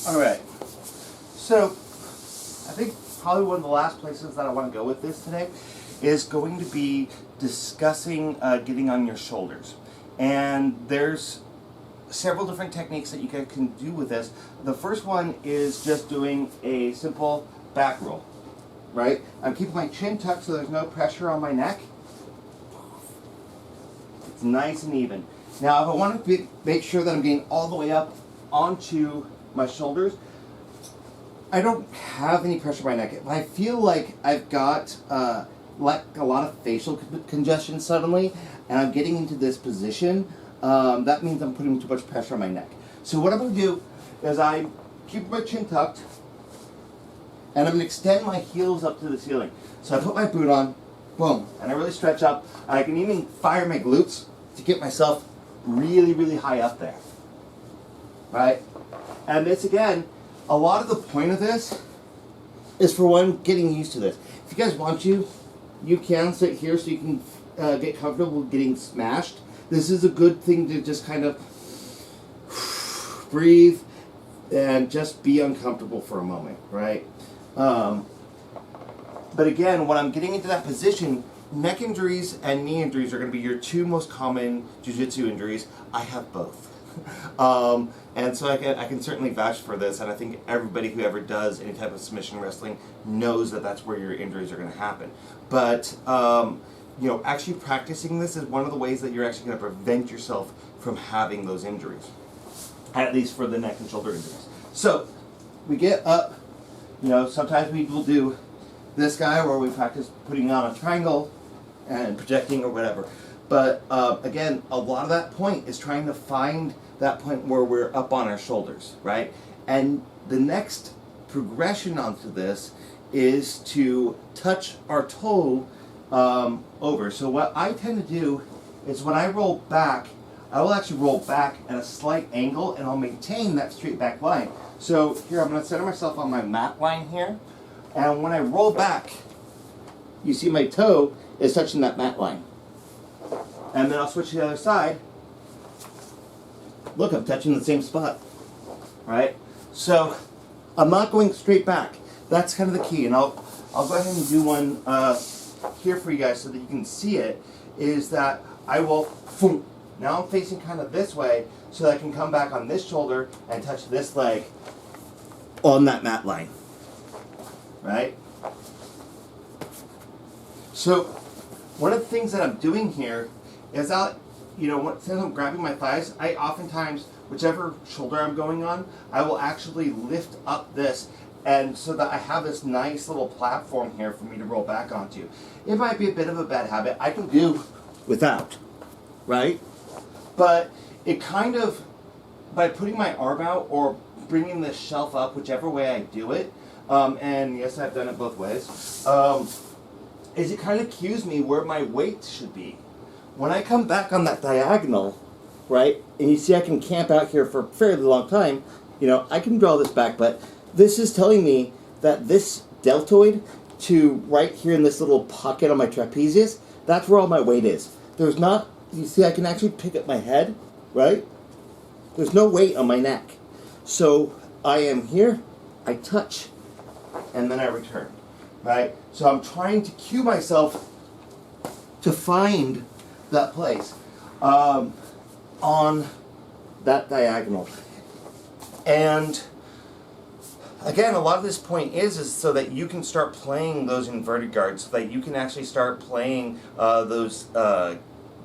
All right. So I think probably one of the last places that I want to go with this today is going to be discussing getting on your shoulders. And there's several different techniques that you guys can do with this. The first one is just doing a simple back roll, right? I'm keeping my chin tucked so there's no pressure on my neck. It's nice and even. Now, if I want to make sure that I'm getting all the way up onto my shoulders, I don't have any pressure on my neck. If I feel like I've got like a lot of facial congestion suddenly, and I'm getting into this position, that means I'm putting too much pressure on my neck. So what I'm going to do is I keep my chin tucked, and I'm going to extend my heels up to the ceiling. So I put my boot on, boom, and I really stretch up. I can even fire my glutes to get myself really, really high up there, right? And this, again, a lot of the point of this is for one, getting used to this. If you guys want to, you can sit here so you can get comfortable getting smashed. This is a good thing to just kind of breathe and just be uncomfortable for a moment, right? But again, when I'm getting into that position, neck injuries and knee injuries are going to be your two most common jiu-jitsu injuries. I have both. And so I can certainly vouch for this, and I think everybody who ever does any type of submission wrestling knows that that's where your injuries are going to happen. But you know, actually practicing this is one of the ways that you're actually going to prevent yourself from having those injuries, at least for the neck and shoulder injuries. So we get up. You know, sometimes we will do this guy where we practice putting on a triangle and projecting or whatever. But again, a lot of that point is trying to find that point where we're up on our shoulders, right? And the next progression onto this is to touch our toe over. So what I tend to do is when I roll back, I will actually roll back at a slight angle, and I'll maintain that straight back line. So here, I'm going to center myself on my mat line here, and when I roll back, you see my toe is touching that mat line. And then I'll switch to the other side. Look, I'm touching the same spot, right? So I'm not going straight back. That's kind of the key, and I'll go ahead and do one here for you guys so that you can see it, is that I will, boom, now I'm facing kind of this way so that I can come back on this shoulder and touch this leg on that mat line, right? So one of the things that I'm doing here is since I'm grabbing my thighs, I oftentimes, whichever shoulder I'm going on, I will actually lift up this, and so that I have this nice little platform here for me to roll back onto. It might be a bit of a bad habit. I can do without, right? But it kind of, by putting my arm out or bringing this shelf up, whichever way I do it, and yes, I've done it both ways, is it kind of cues me where my weight should be. When I come back on that diagonal, right, and you see I can camp out here for a fairly long time, you know, I can draw this back, but this is telling me that this deltoid to right here in this little pocket on my trapezius, that's where all my weight is. There's not, you see I can actually pick up my head, right? There's no weight on my neck. So I am here, I touch, and then I return, right? So I'm trying to cue myself to find that place on that diagonal. And again, a lot of this point is so that you can start playing those inverted guards, so that you can actually start playing those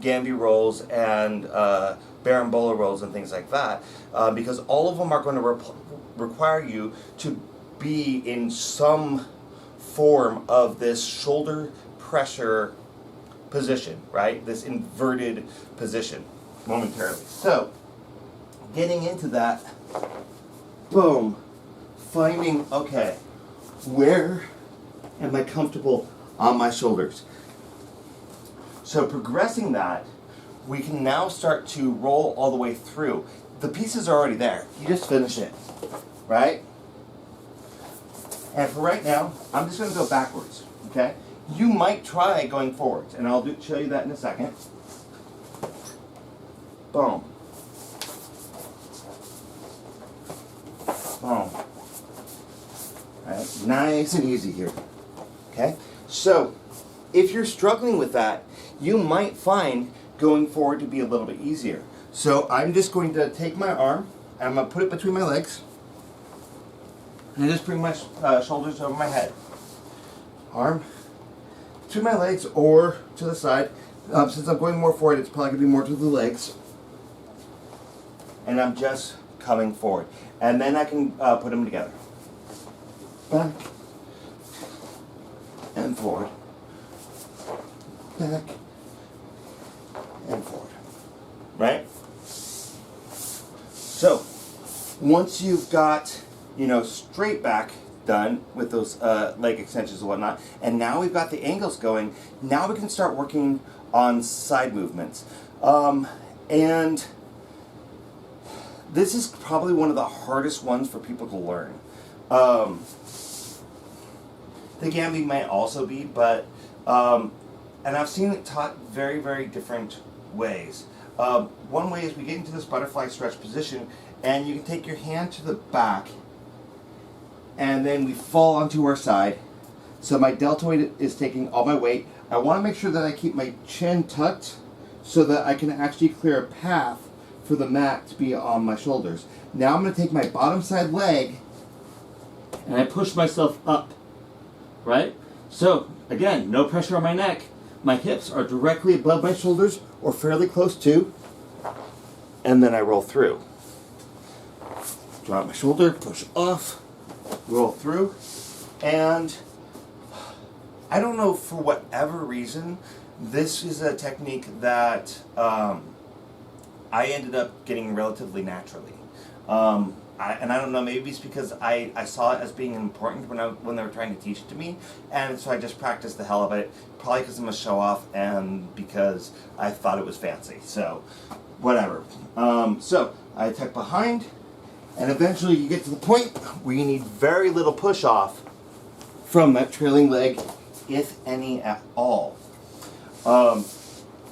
Gambi rolls and Barambola rolls and things like that, because all of them are going to require you to be in some form of this shoulder pressure position, right? This inverted position momentarily. So, getting into that, boom, finding, okay, where am I comfortable on my shoulders? So progressing that, we can now start to roll all the way through. The pieces are already there. You just finish it, right? And for right now, I'm just going to go backwards, okay? You might try going forwards, and I'll show you that in a second. Boom. Boom. Right, nice and easy here. Okay, so if you're struggling with that, you might find going forward to be a little bit easier. So I'm just going to take my arm and I'm going to put it between my legs and just bring my shoulders over my head. Arm to my legs or to the side. Since I'm going more forward, it's probably going to be more to the legs. And I'm just coming forward. And then I can put them together. Back and forward. Back and forward. Right? So, once you've got, straight back done with those leg extensions and whatnot, and now we've got the angles going, now we can start working on side movements. And this is probably one of the hardest ones for people to learn. The Gambi might also be, but, and I've seen it taught very, very different ways. One way is we get into this butterfly stretch position, and you can take your hand to the back, and then we fall onto our side. So my deltoid is taking all my weight. I want to make sure that I keep my chin tucked so that I can actually clear a path for the mat to be on my shoulders. Now I'm going to take my bottom side leg, and I push myself up. Right? So, again, no pressure on my neck. My hips are directly above my shoulders or fairly close to. And then I roll through. Drop my shoulder, push off, roll through. And I don't know, for whatever reason, this is a technique that I ended up getting relatively naturally. And I don't know, maybe it's because I saw it as being important when they were trying to teach it to me, and so I just practiced the hell of it, probably because I'm a show-off and because I thought it was fancy, so whatever. So I tuck behind, and eventually you get to the point where you need very little push-off from that trailing leg, if any at all.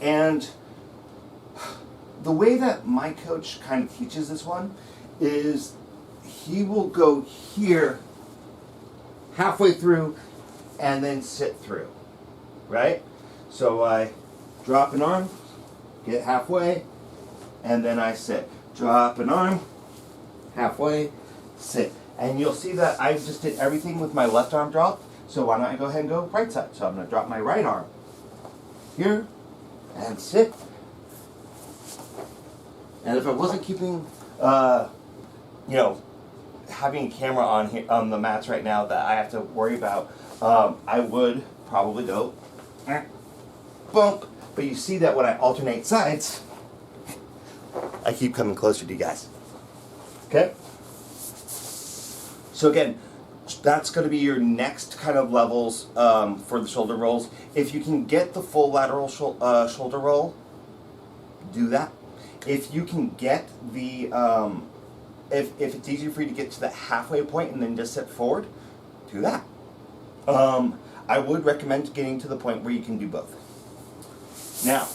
And the way that my coach kind of teaches this one is he will go here halfway through and then sit through, right? So I drop an arm, get halfway, and then I sit. Drop an arm, halfway, sit. And you'll see that I just did everything with my left arm drop, so why don't I go ahead and go right side? So I'm going to drop my right arm here and sit. And if I wasn't keeping having a camera on here on the mats right now that I have to worry about, I would probably go bump. But you see that when I alternate sides, I keep coming closer to you guys. Okay? So again, that's going to be your next kind of levels for the shoulder rolls. If you can get the full lateral shoulder roll, do that. If you can get the if it's easier for you to get to the halfway point and then just sit forward, do that. I would recommend getting to the point where you can do both. Now,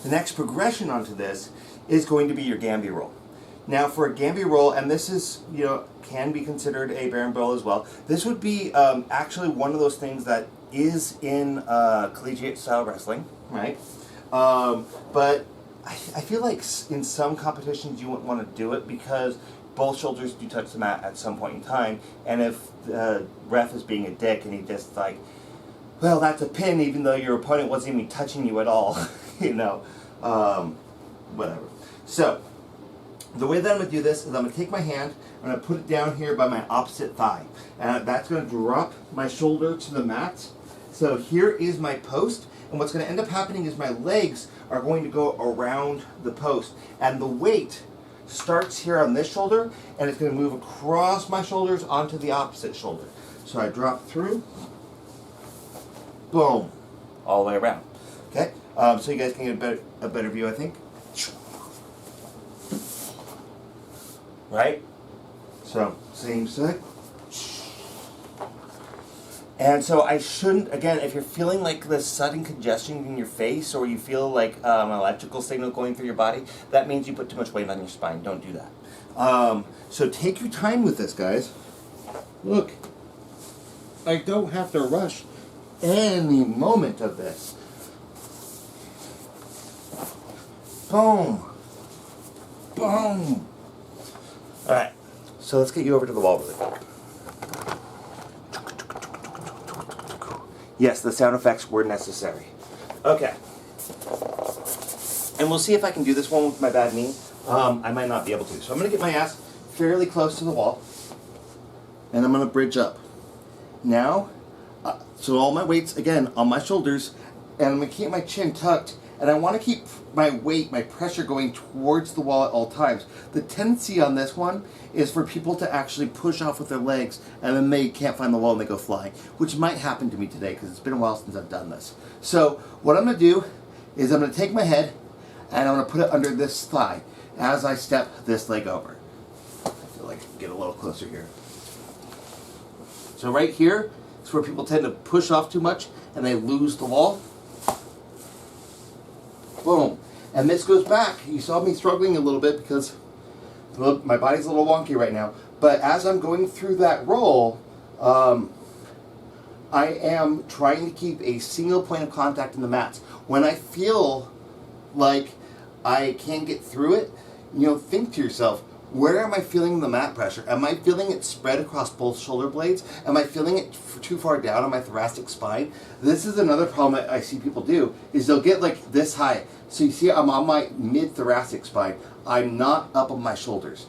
the next progression onto this is going to be your Gambi roll. Now, for a Gambi roll, and this is, can be considered a bear and roll as well, this would be actually one of those things that is in collegiate style wrestling, right? But I feel like in some competitions you wouldn't want to do it because both shoulders do touch the mat at some point in time, and if the ref is being a dick and he just like, well, that's a pin even though your opponent wasn't even touching you at all, whatever. So, the way that I'm going to do this is I'm going to take my hand, I'm going to put it down here by my opposite thigh, and that's going to drop my shoulder to the mat. So here is my post, and what's going to end up happening is my legs are going to go around the post, and the weight starts here on this shoulder, and it's going to move across my shoulders onto the opposite shoulder. So I drop through, boom, all the way around. Okay, so you guys can get a better view, I think. Right? So, same side. And so I shouldn't, again, if you're feeling like the sudden congestion in your face or you feel like an electrical signal going through your body, that means you put too much weight on your spine. Don't do that. So take your time with this, guys. Look, I don't have to rush any moment of this. Boom. Boom. All right, so let's get you over to the wall really quick. Yes, the sound effects were necessary. Okay. And we'll see if I can do this one with my bad knee. I might not be able to. So I'm going to get my ass fairly close to the wall. And I'm going to bridge up. Now, so all my weight's, again, on my shoulders. And I'm going to keep my chin tucked. And I want to keep my weight, my pressure going towards the wall at all times. The tendency on this one is for people to actually push off with their legs and then they can't find the wall and they go flying, which might happen to me today because it's been a while since I've done this. So what I'm going to do is I'm going to take my head and I'm going to put it under this thigh as I step this leg over. I feel like I can get a little closer here. So right here is where people tend to push off too much and they lose the wall. Boom. And this goes back. You saw me struggling a little bit because my body's a little wonky right now. But as I'm going through that roll, I am trying to keep a single point of contact in the mats. When I feel like I can't get through it, think to yourself, where am I feeling the mat pressure? Am I feeling it spread across both shoulder blades? Am I feeling it too far down on my thoracic spine? This is another problem I see people do, is they'll get like this high. So you see I'm on my mid-thoracic spine. I'm not up on my shoulders.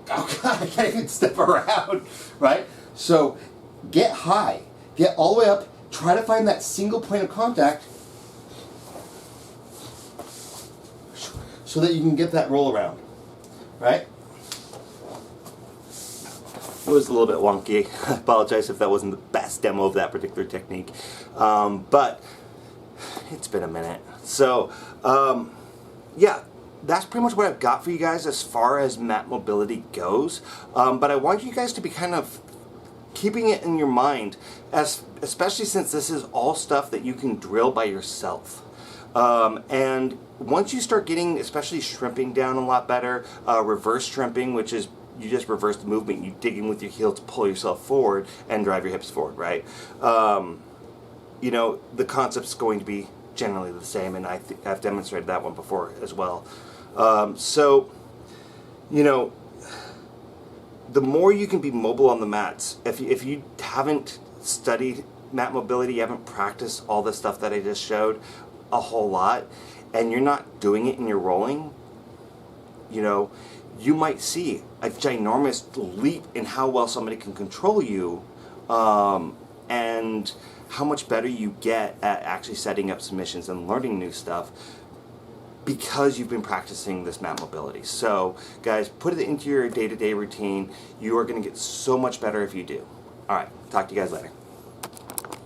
Oh God, I can't even step around, right? So get high, get all the way up, try to find that single point of contact so that you can get that roll around. Right? It was a little bit wonky. I apologize if that wasn't the best demo of that particular technique. But it's been a minute. So, yeah, that's pretty much what I've got for you guys as far as mat mobility goes. But I want you guys to be kind of keeping it in your mind, especially since this is all stuff that you can drill by yourself. And once you start getting, especially shrimping down a lot better, reverse shrimping, which is you just reverse the movement, you dig in with your heel to pull yourself forward and drive your hips forward, right? The concept's going to be generally the same, and I've demonstrated that one before as well. So, the more you can be mobile on the mats, if you haven't studied mat mobility, you haven't practiced all the stuff that I just showed a whole lot, and you're not doing it in your rolling, you might see a ginormous leap in how well somebody can control you, and how much better you get at actually setting up submissions and learning new stuff because you've been practicing this mat mobility. So guys, put it into your day-to-day routine. You are going to get so much better if you do. All right, talk to you guys later.